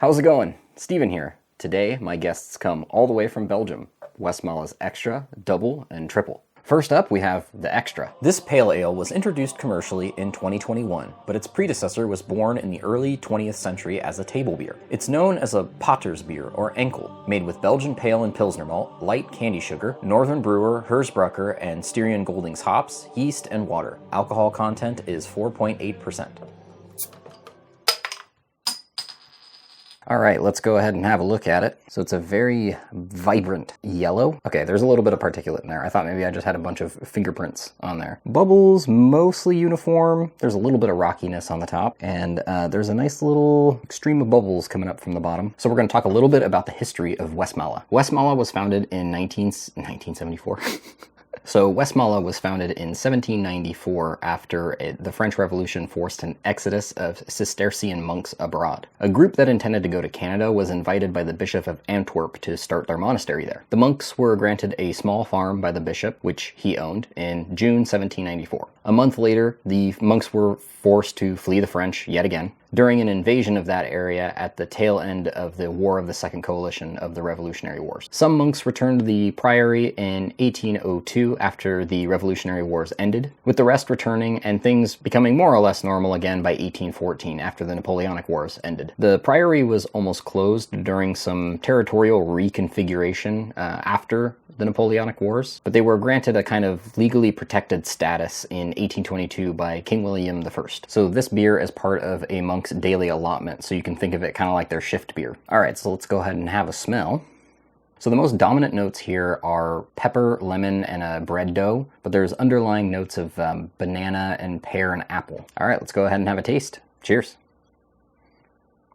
How's it going? Steven here. Today, my guests come all the way from Belgium. Westmala's Extra, Double, and Triple. First up, we have the Extra. This pale ale was introduced commercially in 2021, but its predecessor was born in the early 20th century as a table beer. It's known as a Potter's beer, or Enkel, made with Belgian pale and Pilsner malt, light candy sugar, Northern Brewer, Hersbrucker, and Styrian Goldings hops, yeast, and water. Alcohol content is 4.8%. All right, let's go ahead and have a look at it. So it's a very vibrant yellow. Okay, there's a little bit of particulate in there. I thought maybe I just had a bunch of fingerprints on there. Bubbles, mostly uniform. There's a little bit of rockiness on the top, and there's a nice little stream of bubbles coming up from the bottom. So we're gonna talk a little bit about the history of Westmala. Westmala was founded in 1974. So Westmala was founded in 1794 after the French Revolution forced an exodus of Cistercian monks abroad. A group that intended to go to Canada was invited by the Bishop of Antwerp to start their monastery there. The monks were granted a small farm by the bishop, which he owned, in June 1794. A month later, the monks were forced to flee the French yet again during an invasion of that area at the tail end of the War of the Second Coalition of the Revolutionary Wars. Some monks returned to the priory in 1802 after the Revolutionary Wars ended, with the rest returning and things becoming more or less normal again by 1814 after the Napoleonic Wars ended. The priory was almost closed during some territorial reconfiguration after the Napoleonic Wars, but they were granted a kind of legally protected status in 1822 by King William I. So this beer is part of a monk's daily allotment, so you can think of it kind of like their shift beer. All right, so let's go ahead and have a smell. So the most dominant notes here are pepper, lemon, and a bread dough, but there's underlying notes of banana and pear and apple. All right, let's go ahead and have a taste. Cheers.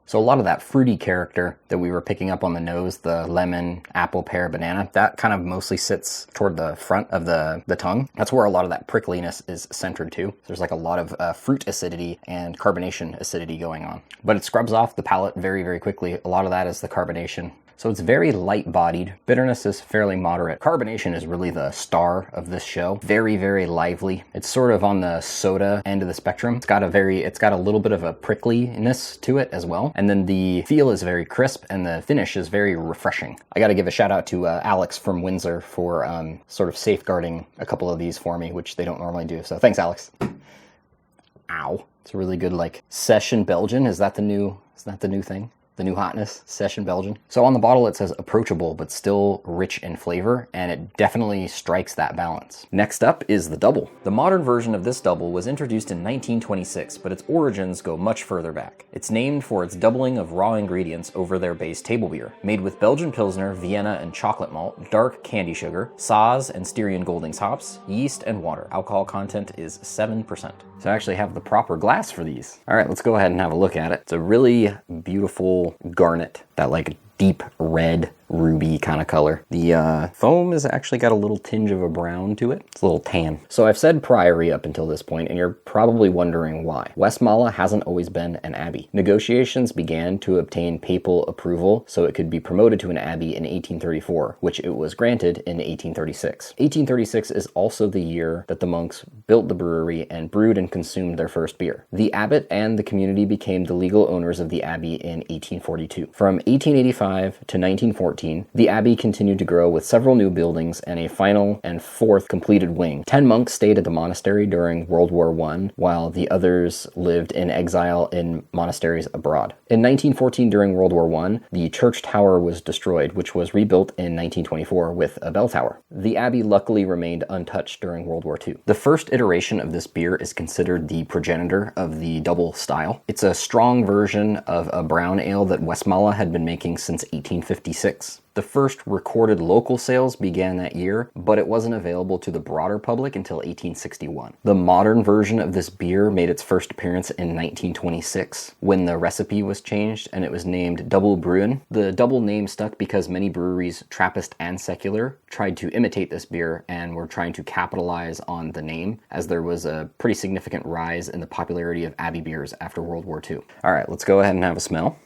So a lot of that fruity character that we were picking up on the nose, the lemon, apple, pear, banana, that kind of mostly sits toward the front of the tongue. That's where a lot of that prickliness is centered to. There's like a lot of fruit acidity and carbonation acidity going on. But it scrubs off the palate very, very quickly. A lot of that is the carbonation. So it's very light-bodied. Bitterness is fairly moderate. Carbonation is really the star of this show. Very, very lively. It's sort of on the soda end of the spectrum. It's got a little bit of a prickliness to it as well. And then the feel is very crisp and the finish is very refreshing. I gotta give a shout out to Alex from Windsor for sort of safeguarding a couple of these for me, which they don't normally do. So thanks, Alex. Ow. It's a really good session Belgian. Is that the new thing? The new hotness, Session Belgian. So on the bottle it says approachable, but still rich in flavor, and it definitely strikes that balance. Next up is the Double. The modern version of this Double was introduced in 1926, but its origins go much further back. It's named for its doubling of raw ingredients over their base table beer, made with Belgian Pilsner, Vienna, and chocolate malt, dark candy sugar, Saaz and Styrian Goldings hops, yeast, and water. Alcohol content is 7%. So I actually have the proper glass for these. All right, let's go ahead and have a look at it. It's a really beautiful garnet, that deep red ruby kind of color. The foam has actually got a little tinge of a brown to it. It's a little tan. So I've said priory up until this point, and you're probably wondering why. Westmala hasn't always been an abbey. Negotiations began to obtain papal approval so it could be promoted to an abbey in 1834, which it was granted in 1836. 1836 is also the year that the monks built the brewery and brewed and consumed their first beer. The abbot and the community became the legal owners of the abbey in 1842. From 1885 to 1914, the abbey continued to grow with several new buildings and a final and fourth completed wing. 10 monks stayed at the monastery during World War I, while the others lived in exile in monasteries abroad. In 1914, during World War I, the church tower was destroyed, which was rebuilt in 1924 with a bell tower. The abbey luckily remained untouched during World War II. The first iteration of this beer is considered the progenitor of the Double style. It's a strong version of a brown ale that Westmala had been making since 1856. The first recorded local sales began that year, but it wasn't available to the broader public until 1861. The modern version of this beer made its first appearance in 1926, when the recipe was changed and it was named Double Bruin. The Double name stuck because many breweries, Trappist and secular, tried to imitate this beer and were trying to capitalize on the name, as there was a pretty significant rise in the popularity of abbey beers after World War II. All right, let's go ahead and have a smell.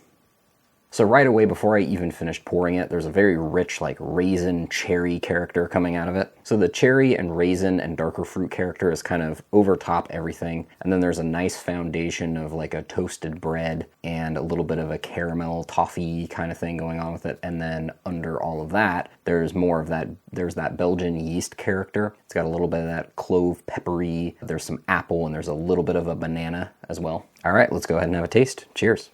So right away, before I even finished pouring it, there's a very rich, like, raisin cherry character coming out of it. So the cherry and raisin and darker fruit character is kind of over top everything. And then there's a nice foundation of like a toasted bread and a little bit of a caramel toffee kind of thing going on with it. And then under all of that, there's more of that, there's that Belgian yeast character. It's got a little bit of that clove peppery, there's some apple, and there's a little bit of a banana as well. All right, let's go ahead and have a taste. Cheers.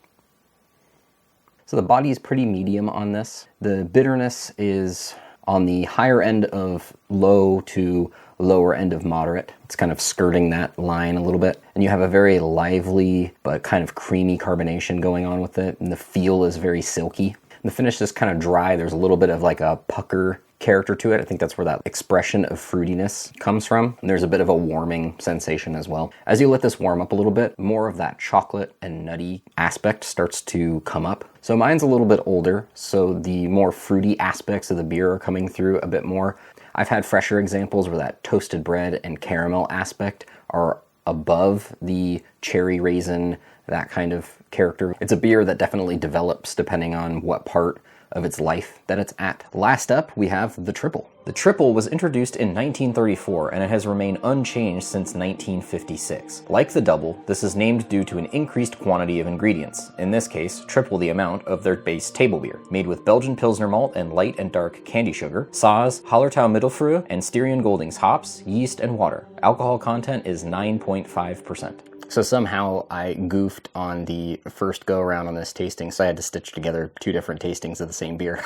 So the body is pretty medium on this. The bitterness is on the higher end of low to lower end of moderate. It's kind of skirting that line a little bit. And you have a very lively but kind of creamy carbonation going on with it. And the feel is very silky. And the finish is kind of dry. There's a little bit of like a pucker character to it. I think that's where that expression of fruitiness comes from. And there's a bit of a warming sensation as well. As you let this warm up a little bit, more of that chocolate and nutty aspect starts to come up. So mine's a little bit older, so the more fruity aspects of the beer are coming through a bit more. I've had fresher examples where that toasted bread and caramel aspect are above the cherry raisin, that kind of character. It's a beer that definitely develops depending on what part of its life that it's at. Last up, we have the Triple. The Triple was introduced in 1934 and it has remained unchanged since 1956. Like the Double, this is named due to an increased quantity of ingredients, in this case, triple the amount of their base table beer, made with Belgian Pilsner malt and light and dark candy sugar, Saaz, Hallertau Middelfrüh, and Styrian Goldings hops, yeast, and water. Alcohol content is 9.5%. So somehow I goofed on the first go around on this tasting, so I had to stitch together two different tastings of the same beer.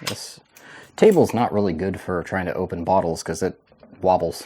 This table's not really good for trying to open bottles because it wobbles.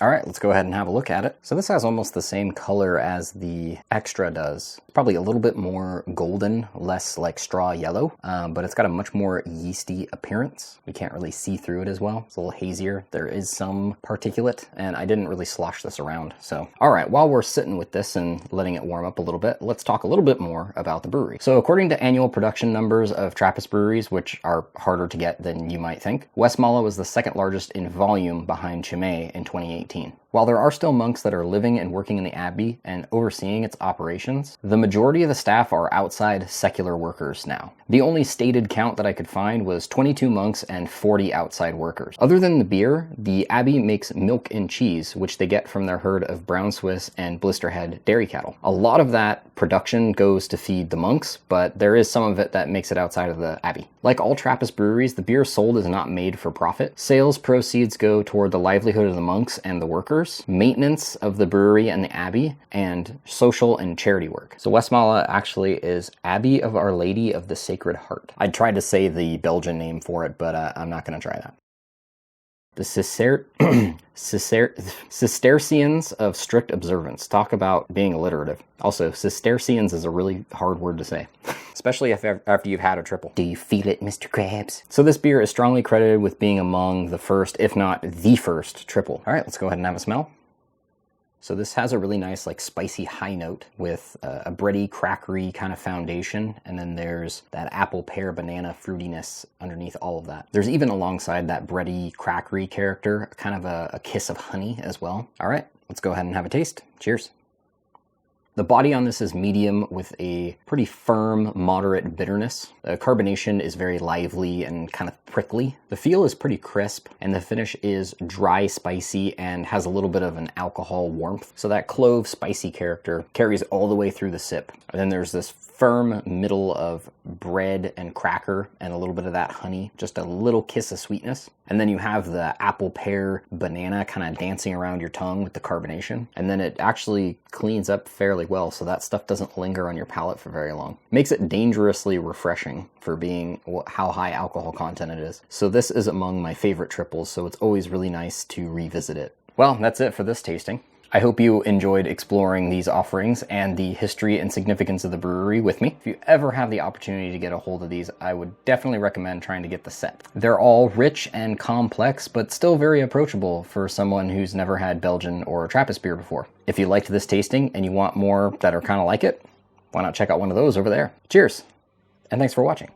All right, let's go ahead and have a look at it. So this has almost the same color as the Extra does. Probably a little bit more golden, less like straw yellow, but it's got a much more yeasty appearance. We can't really see through it as well. It's a little hazier. There is some particulate, and I didn't really slosh this around. So, all right, while we're sitting with this and letting it warm up a little bit, let's talk a little bit more about the brewery. So according to annual production numbers of Trappist breweries, which are harder to get than you might think, Westmalle was the second largest in volume behind Chimay in 2018. While there are still monks that are living and working in the abbey and overseeing its operations, the majority of the staff are outside secular workers now. The only stated count that I could find was 22 monks and 40 outside workers. Other than the beer, the abbey makes milk and cheese, which they get from their herd of Brown Swiss and Blisterhead dairy cattle. A lot of that production goes to feed the monks, but there is some of it that makes it outside of the abbey. Like all Trappist breweries, the beer sold is not made for profit. Sales proceeds go toward the livelihood of the monks and the workers, maintenance of the brewery and the abbey, and social and charity work. So Westmalle actually is Abbey of Our Lady of the Sacred Heart. I tried to say the Belgian name for it, but I'm not going to try that. The Cistercians of strict observance. Talk about being alliterative. Also, Cistercians is a really hard word to say, especially after you've had a triple. Do you feel it, Mr. Krabs? So this beer is strongly credited with being among the first, if not the first, triple. All right, let's go ahead and have a smell. So this has a really nice, like, spicy high note with a bready, crackery kind of foundation, and then there's that apple, pear, banana fruitiness underneath all of that. There's even alongside that bready, crackery character, kind of a kiss of honey as well. All right, let's go ahead and have a taste. Cheers. The body on this is medium with a pretty firm, moderate bitterness. The carbonation is very lively and kind of prickly. The feel is pretty crisp, and the finish is dry, spicy, and has a little bit of an alcohol warmth. So that clove spicy character carries all the way through the sip. And then there's this firm middle of bread and cracker and a little bit of that honey, just a little kiss of sweetness. And then you have the apple, pear, banana kind of dancing around your tongue with the carbonation. And then it actually cleans up fairly well, so that stuff doesn't linger on your palate for very long. Makes it dangerously refreshing for being how high alcohol content it is. So this is among my favorite triples, so it's always really nice to revisit it. Well, that's it for this tasting. I hope you enjoyed exploring these offerings and the history and significance of the brewery with me. If you ever have the opportunity to get a hold of these, I would definitely recommend trying to get the set. They're all rich and complex, but still very approachable for someone who's never had Belgian or Trappist beer before. If you liked this tasting and you want more that are kind of like it, why not check out one of those over there? Cheers, and thanks for watching.